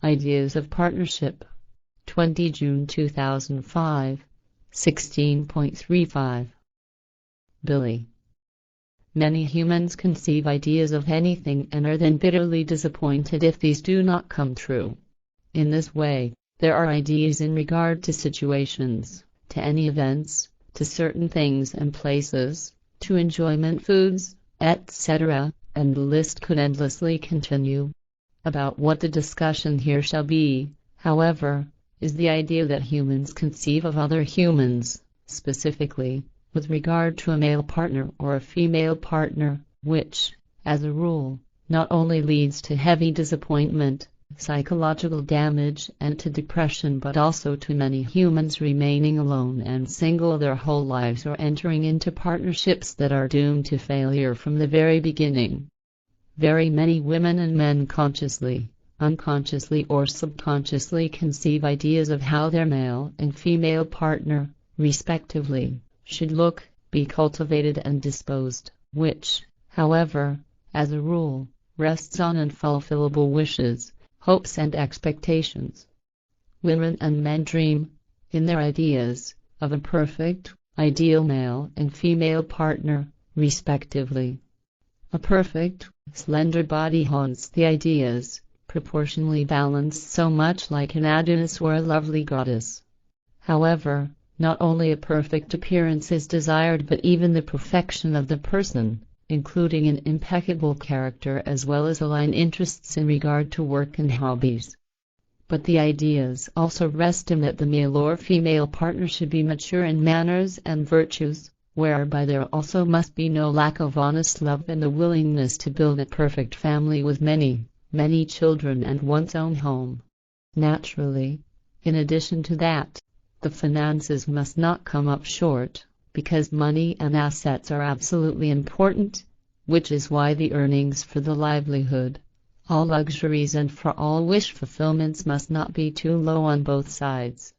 Ideas of Partnership. 20 June 2005, 16.35. Billy. Many humans conceive ideas of anything and are then bitterly disappointed if these do not come true. In this way, there are ideas in regard to situations, to any events, to certain things and places, to enjoyment foods, etc., and the list could endlessly continue. About what the discussion here shall be, however, is the idea that humans conceive of other humans, specifically, with regard to a male partner or a female partner, which, as a rule, not only leads to heavy disappointment, psychological damage, and to depression, but also to many humans remaining alone and single their whole lives or entering into partnerships that are doomed to failure from the very beginning. Very many women and men consciously, unconsciously or subconsciously conceive ideas of how their male and female partner, respectively, should look, be cultivated and disposed, which, however, as a rule, rests on unfulfillable wishes, hopes and expectations. Women and men dream, in their ideas, of a perfect, ideal male and female partner, respectively. A perfect, slender body haunts the ideas, proportionally balanced so much like an Adonis or a lovely goddess. However, not only a perfect appearance is desired but even the perfection of the person, including an impeccable character as well as aligned interests in regard to work and hobbies. But the ideas also rest in that the male or female partner should be mature in manners and virtues, whereby there also must be no lack of honest love and the willingness to build a perfect family with many, many children and one's own home. Naturally, in addition to that, the finances must not come up short, because money and assets are absolutely important, which is why the earnings for the livelihood, all luxuries and for all wish fulfillments must not be too low on both sides.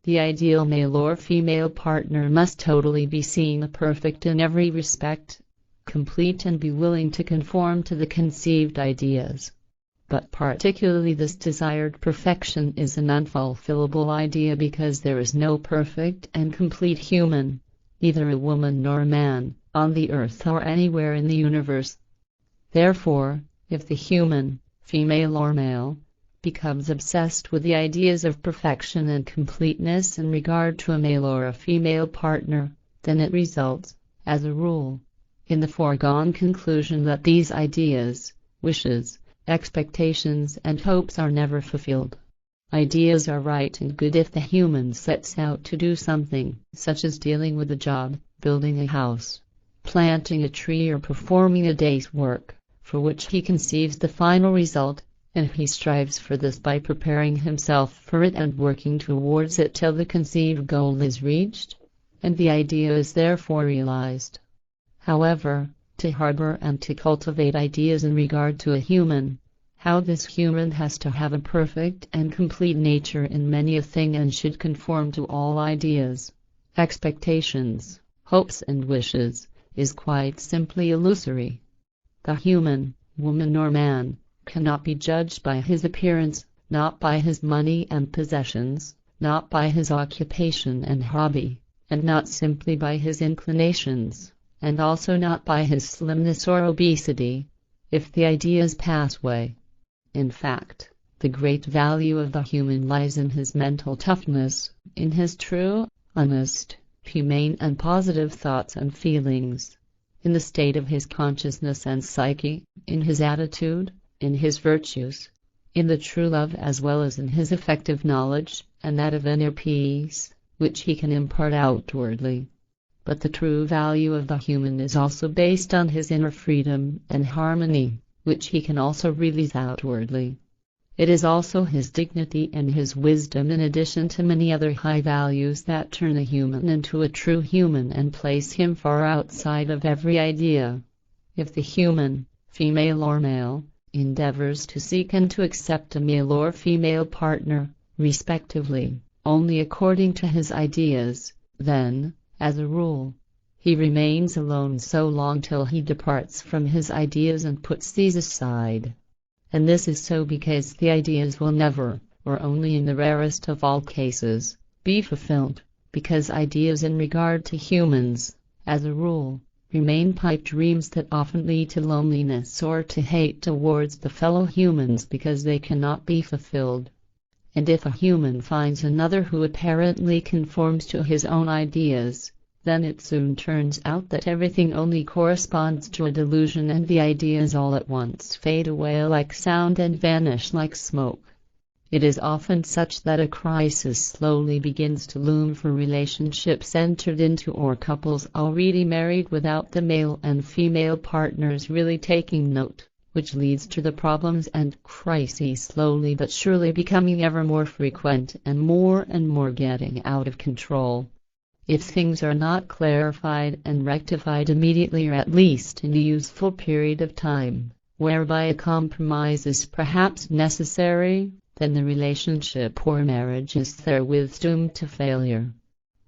The ideal male or female partner must totally be seen perfect in every respect, complete and be willing to conform to the conceived ideas. But particularly this desired perfection is an unfulfillable idea because there is no perfect and complete human, either a woman nor a man, on the earth or anywhere in the universe. Therefore, if the human, female or male, becomes obsessed with the ideas of perfection and completeness in regard to a male or a female partner, then it results, as a rule, in the foregone conclusion that these ideas, wishes, expectations and hopes are never fulfilled. Ideas are right and good if the human sets out to do something, such as dealing with a job, building a house, planting a tree or performing a day's work, for which he conceives the final result, and he strives for this by preparing himself for it and working towards it till the conceived goal is reached, and the idea is therefore realized. However, to harbor and to cultivate ideas in regard to a human, how this human has to have a perfect and complete nature in many a thing and should conform to all ideas, expectations, hopes and wishes, is quite simply illusory. The human, woman or man, cannot be judged by his appearance, not by his money and possessions, not by his occupation and hobby, and not simply by his inclinations, and also not by his slimness or obesity, if the ideas pass away. In fact, the great value of the human lies in his mental toughness, in his true, honest, humane and positive thoughts and feelings, in the state of his consciousness and psyche, in his attitude, in his virtues, in the true love as well as in his effective knowledge and that of inner peace, which he can impart outwardly. But the true value of the human is also based on his inner freedom and harmony, which he can also release outwardly. It is also his dignity and his wisdom in addition to many other high values that turn a human into a true human and place him far outside of every idea. If the human, female or male, endeavors to seek and to accept a male or female partner, respectively, only according to his ideas, then, as a rule, he remains alone so long till he departs from his ideas and puts these aside. And this is so because the ideas will never, or only in the rarest of all cases, be fulfilled, because ideas in regard to humans, as a rule, remain pipe dreams that often lead to loneliness or to hate towards the fellow humans because they cannot be fulfilled. And if a human finds another who apparently conforms to his own ideas, then it soon turns out that everything only corresponds to a delusion, and the ideas all at once fade away like sound and vanish like smoke. It is often such that a crisis slowly begins to loom for relationships entered into or couples already married without the male and female partners really taking note, which leads to the problems and crises slowly but surely becoming ever more frequent and more getting out of control. If things are not clarified and rectified immediately, or at least in a useful period of time, whereby a compromise is perhaps necessary, then the relationship or marriage is therewith doomed to failure.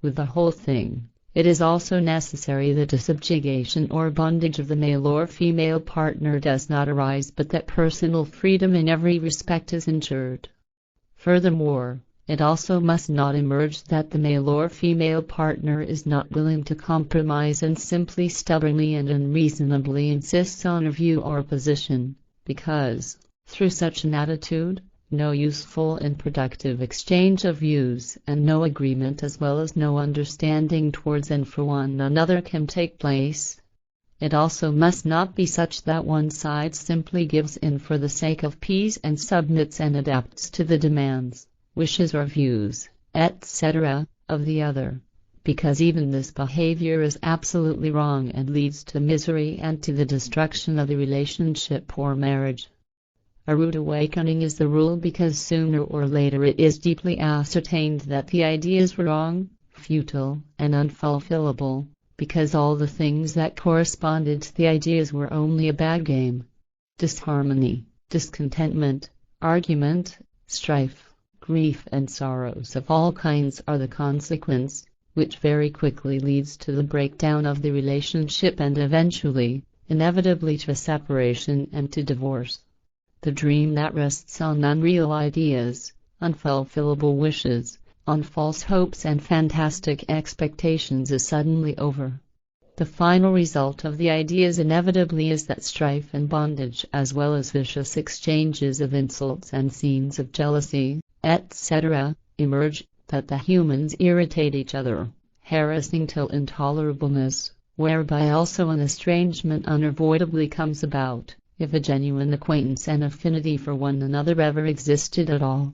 With the whole thing, it is also necessary that a subjugation or bondage of the male or female partner does not arise, but that personal freedom in every respect is ensured. Furthermore, it also must not emerge that the male or female partner is not willing to compromise and simply stubbornly and unreasonably insists on a view or position, because, through such an attitude, no useful and productive exchange of views and no agreement as well as no understanding towards and for one another can take place. It also must not be such that one side simply gives in for the sake of peace and submits and adapts to the demands, wishes or views, etc., of the other, because even this behavior is absolutely wrong and leads to misery and to the destruction of the relationship or marriage. A rude awakening is the rule, because sooner or later it is deeply ascertained that the ideas were wrong, futile, and unfulfillable, because all the things that corresponded to the ideas were only a bad game. Disharmony, discontentment, argument, strife, grief and sorrows of all kinds are the consequence, which very quickly leads to the breakdown of the relationship and eventually, inevitably, to separation and to divorce. The dream that rests on unreal ideas, unfulfillable wishes, on false hopes and fantastic expectations is suddenly over. The final result of the ideas inevitably is that strife and bondage, as well as vicious exchanges of insults and scenes of jealousy, etc., emerge, that the humans irritate each other, harassing till intolerableness, whereby also an estrangement unavoidably comes about, if a genuine acquaintance and affinity for one another ever existed at all.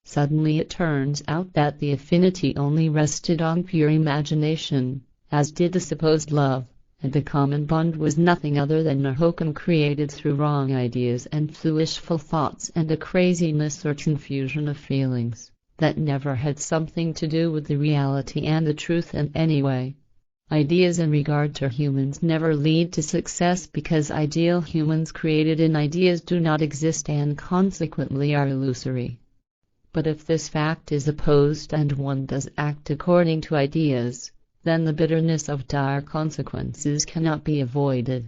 Suddenly it turns out that the affinity only rested on pure imagination, as did the supposed love, and the common bond was nothing other than a hokum created through wrong ideas and through wishful thoughts and a craziness or confusion of feelings, that never had something to do with the reality and the truth in any way. Ideas in regard to humans never lead to success, because ideal humans created in ideas do not exist and consequently are illusory. But if this fact is opposed and one does act according to ideas, then the bitterness of dire consequences cannot be avoided.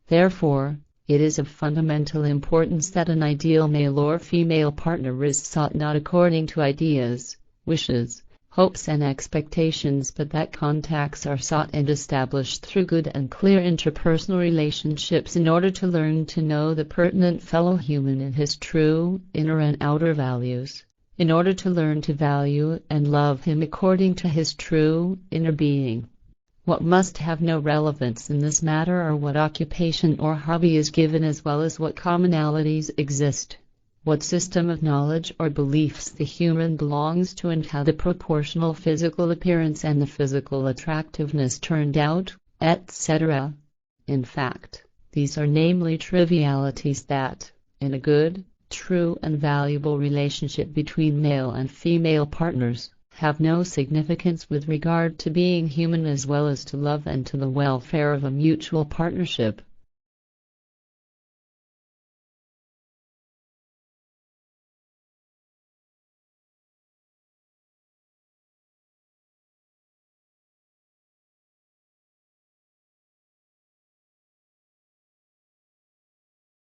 Therefore, it is of fundamental importance that an ideal male or female partner is sought not according to ideas, wishes, hopes and expectations, but that contacts are sought and established through good and clear interpersonal relationships in order to learn to know the pertinent fellow human in his true inner and outer values, in order to learn to value and love him according to his true inner being. What must have no relevance in this matter are what occupation or hobby is given, as well as what commonalities exist, what system of knowledge or beliefs the human belongs to, and how the proportional physical appearance and the physical attractiveness turned out, etc. In fact, these are namely trivialities that, in a good, true and valuable relationship between male and female partners, have no significance with regard to being human as well as to love and to the welfare of a mutual partnership.